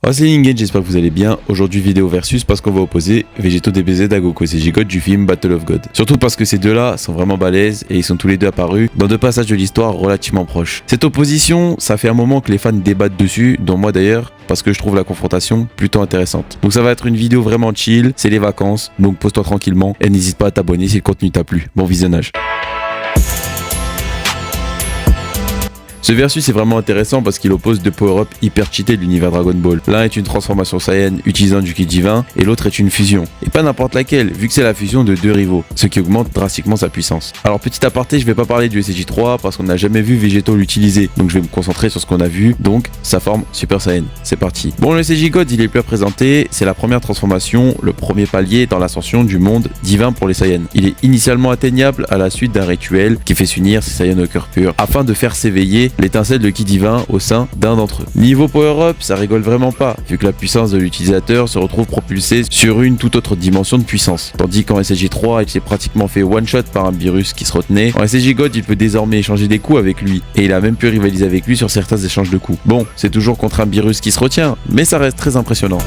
Oh, c'est Ningen, j'espère que vous allez bien. Aujourd'hui vidéo versus parce qu'on va opposer Vegito DBZ à Goku et CJ God du film Battle of God. Surtout parce que ces deux-là sont vraiment balèzes et ils sont tous les deux apparus dans deux passages de l'histoire relativement proches. Cette opposition, ça fait un moment que les fans débattent dessus, dont moi d'ailleurs, parce que je trouve la confrontation plutôt intéressante. Donc ça va être une vidéo vraiment chill, c'est les vacances, donc pose-toi tranquillement et n'hésite pas à t'abonner si le contenu t'a plu. Bon visionnage. Ce versus est vraiment intéressant parce qu'il oppose deux power-up hyper cheatés de l'univers Dragon Ball. L'un est une transformation Saiyan utilisant du ki divin et l'autre est une fusion. Et pas n'importe laquelle, vu que c'est la fusion de deux rivaux, ce qui augmente drastiquement sa puissance. Alors petit aparté, je vais pas parler du SJ3 parce qu'on n'a jamais vu Vegito l'utiliser, donc je vais me concentrer sur ce qu'on a vu, donc sa forme Super Saiyan. C'est parti. Bon, le CJ God, il est plus à présenter, c'est la première transformation, le premier palier dans l'ascension du monde divin pour les Saiyans. Il est initialement atteignable à la suite d'un rituel qui fait s'unir ces Saiyans au cœur pur afin de faire s'éveiller l'étincelle de ki divin au sein d'un d'entre eux. Niveau power-up, ça rigole vraiment pas, vu que la puissance de l'utilisateur se retrouve propulsée sur une toute autre dimension de puissance. Tandis qu'en SJ3, il s'est pratiquement fait one-shot par un virus qui se retenait, en SJ God, il peut désormais échanger des coups avec lui, et il a même pu rivaliser avec lui sur certains échanges de coups. Bon, c'est toujours contre un virus qui se retient, mais ça reste très impressionnant.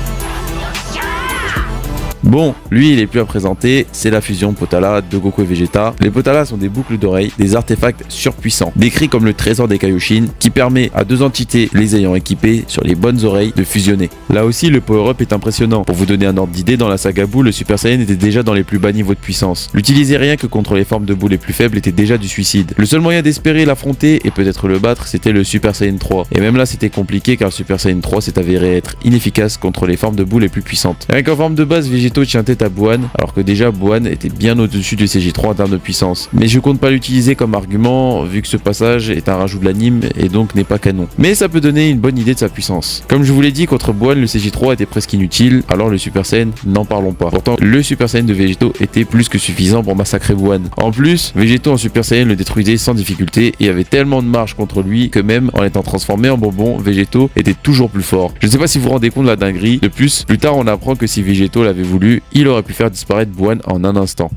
Bon, lui il est plus à présenter, c'est la fusion Potala de Goku et Vegeta. Les Potala sont des boucles d'oreilles, des artefacts surpuissants, décrits comme le trésor des Kaioshin, qui permet à deux entités les ayant équipées sur les bonnes oreilles de fusionner. Là aussi le power-up est impressionnant. Pour vous donner un ordre d'idée, dans la saga Buu, le Super Saiyan était déjà dans les plus bas niveaux de puissance. L'utiliser rien que contre les formes de Buu les plus faibles était déjà du suicide. Le seul moyen d'espérer l'affronter et peut-être le battre, c'était le Super Saiyan 3. Et même là c'était compliqué car le Super Saiyan 3 s'est avéré être inefficace contre les formes de Buu les plus puissantes. Rien qu'en forme de base, Vegito tient tête à Buan, alors que déjà Buan était bien au-dessus du CJ3 en termes de puissance. Mais je compte pas l'utiliser comme argument, vu que ce passage est un rajout de l'anime et donc n'est pas canon. Mais ça peut donner une bonne idée de sa puissance. Comme je vous l'ai dit, contre Buan, le CJ3 était presque inutile, alors le Super Saiyan, n'en parlons pas. Pourtant, le Super Saiyan de Vegito était plus que suffisant pour massacrer Buan. En plus, Vegito en Super Saiyan le détruisait sans difficulté et avait tellement de marge contre lui que même en étant transformé en bonbon, Vegito était toujours plus fort. Je ne sais pas si vous vous rendez compte de la dinguerie. De plus tard on apprend que si Vegito l'avait voulu, il aurait pu faire disparaître Buan en un instant.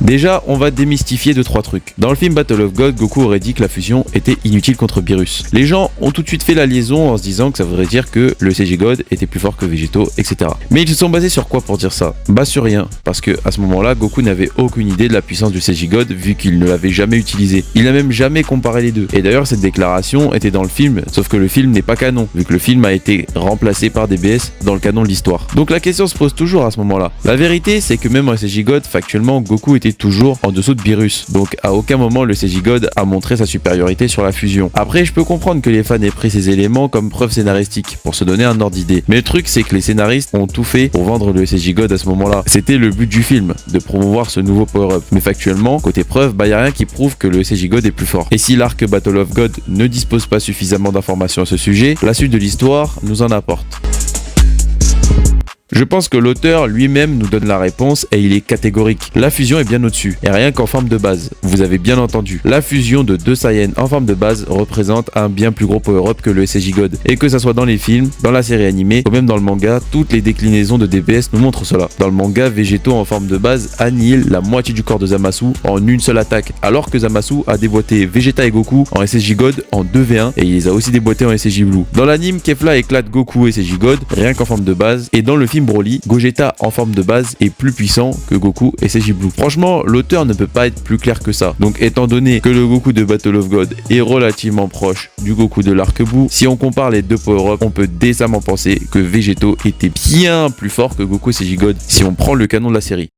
Déjà, on va démystifier 2-3 trucs. Dans le film Battle of God, Goku aurait dit que la fusion était inutile contre Beerus. Les gens ont tout de suite fait la liaison en se disant que ça voudrait dire que le CJ God était plus fort que Vegito, etc. Mais ils se sont basés sur quoi pour dire ça? Bah sur rien, parce que à ce moment-là, Goku n'avait aucune idée de la puissance du CJ God vu qu'il ne l'avait jamais utilisé. Il n'a même jamais comparé les deux. Et d'ailleurs, cette déclaration était dans le film, sauf que le film n'est pas canon, vu que le film a été remplacé par DBS dans le canon de l'histoire. Donc la question se pose toujours à ce moment-là. La vérité, c'est que même en CJ God, factuellement, Goku était toujours en dessous de Beerus, donc à aucun moment le CJ God a montré sa supériorité sur la fusion. Après, je peux comprendre que les fans aient pris ces éléments comme preuve scénaristique pour se donner un ordre d'idée, mais le truc c'est que les scénaristes ont tout fait pour vendre le CJ God à ce moment-là. C'était le but du film, de promouvoir ce nouveau power-up, mais factuellement, côté preuve, bah y a rien qui prouve que le CJ God est plus fort. Et si l'arc Battle of God ne dispose pas suffisamment d'informations à ce sujet, la suite de l'histoire nous en apporte. Je pense que l'auteur lui-même nous donne la réponse et il est catégorique. La fusion est bien au-dessus, et rien qu'en forme de base. Vous avez bien entendu. La fusion de deux Saiyans en forme de base représente un bien plus gros power-up que le CJ God. Et que ça soit dans les films, dans la série animée, ou même dans le manga, toutes les déclinaisons de DBS nous montrent cela. Dans le manga, Vegito en forme de base annihile la moitié du corps de Zamasu en une seule attaque, alors que Zamasu a déboîté Vegeta et Goku en SJ God en 2v1 et il les a aussi déboîtés en SJ Blue. Dans l'anime, Kefla éclate Goku et SJ God, rien qu'en forme de base, et dans le film Broly, Gogeta en forme de base est plus puissant que Goku et CJ Blue. Franchement, l'auteur ne peut pas être plus clair que ça. Donc étant donné que le Goku de Battle of God est relativement proche du Goku de l'arc Buu, si on compare les deux power-up, on peut décemment penser que Vegito était bien plus fort que Goku et CJ God si on prend le canon de la série.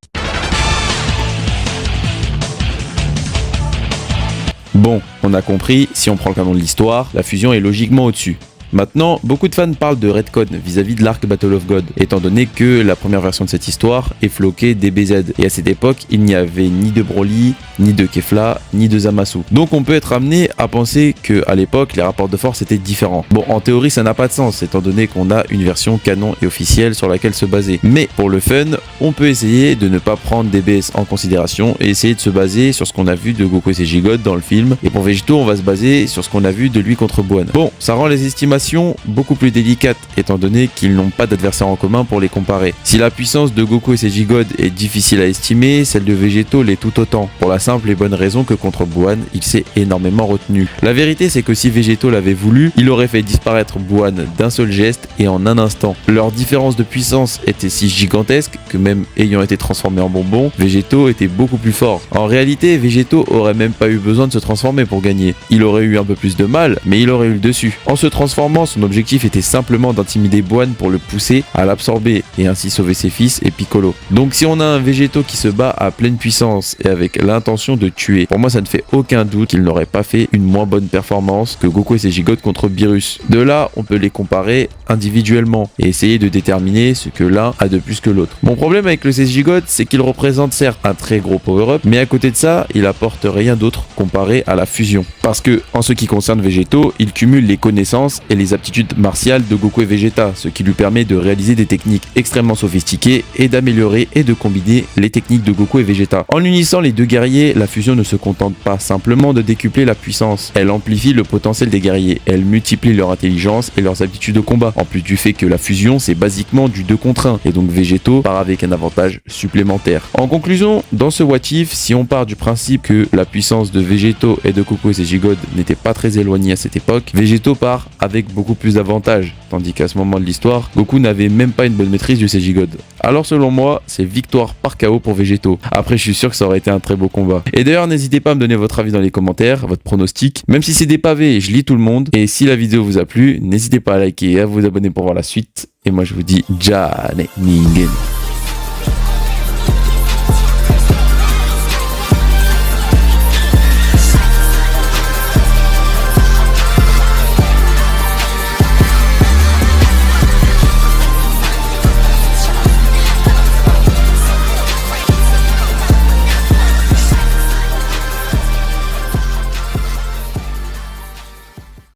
Bon, on a compris, si on prend le canon de l'histoire, la fusion est logiquement au-dessus. Maintenant, beaucoup de fans parlent de retcon vis-à-vis de l'arc Battle of God, étant donné que la première version de cette histoire est floquée DBZ, et à cette époque, il n'y avait ni de Broly, ni de Kefla, ni de Zamasu. Donc on peut être amené à penser que à l'époque, les rapports de force étaient différents. Bon, en théorie, ça n'a pas de sens, étant donné qu'on a une version canon et officielle sur laquelle se baser. Mais pour le fun, on peut essayer de ne pas prendre DBS en considération et essayer de se baser sur ce qu'on a vu de Goku et CJ God dans le film, et pour Vegito, on va se baser sur ce qu'on a vu de lui contre Buan. Bon, ça rend les estimations relation beaucoup plus délicate étant donné qu'ils n'ont pas d'adversaire en commun pour les comparer. Si la puissance de Goku et ses Gigodes est difficile à estimer, celle de Végéto l'est tout autant, pour la simple et bonne raison que contre Buan, il s'est énormément retenu. La vérité c'est que si Végéto l'avait voulu, il aurait fait disparaître Buan d'un seul geste et en un instant. Leur différence de puissance était si gigantesque que même ayant été transformé en bonbon, Végéto était beaucoup plus fort. En réalité, Végéto aurait même pas eu besoin de se transformer pour gagner. Il aurait eu un peu plus de mal, mais il aurait eu le dessus. En se transformant, son objectif était simplement d'intimider Buan pour le pousser à l'absorber et ainsi sauver ses fils et Piccolo. Donc si on a un Végéto qui se bat à pleine puissance et avec l'intention de tuer, pour moi ça ne fait aucun doute qu'il n'aurait pas fait une moins bonne performance que Goku et ses Gigodes contre Beerus. De là, on peut les comparer individuellement et essayer de déterminer ce que l'un a de plus que l'autre. Mon problème avec le Gigodes, c'est qu'il représente certes un très gros power-up, mais à côté de ça, il apporte rien d'autre comparé à la fusion. Parce que, en ce qui concerne Végéto, il cumule les connaissances et les aptitudes martiales de Goku et Vegeta, ce qui lui permet de réaliser des techniques extrêmement sophistiquées et d'améliorer et de combiner les techniques de Goku et Vegeta. En unissant les deux guerriers, la fusion ne se contente pas simplement de décupler la puissance, elle amplifie le potentiel des guerriers, elle multiplie leur intelligence et leurs aptitudes de combat, en plus du fait que la fusion c'est basiquement du 2 contre 1, et donc Végéto part avec un avantage supplémentaire. En conclusion, dans ce What If, si on part du principe que la puissance de Végéto et de Goku et ses Gigodes n'était pas très éloignée à cette époque, Végéto part avec beaucoup plus d'avantages, tandis qu'à ce moment de l'histoire, Goku n'avait même pas une bonne maîtrise du Gigode. Alors selon moi, c'est victoire par KO pour Végéto. Après, je suis sûr que ça aurait été un très beau combat. Et d'ailleurs, n'hésitez pas à me donner votre avis dans les commentaires, votre pronostic. Même si c'est des pavés, je lis tout le monde. Et si la vidéo vous a plu, n'hésitez pas à liker et à vous abonner pour voir la suite. Et moi, je vous dis, Jane Ningen.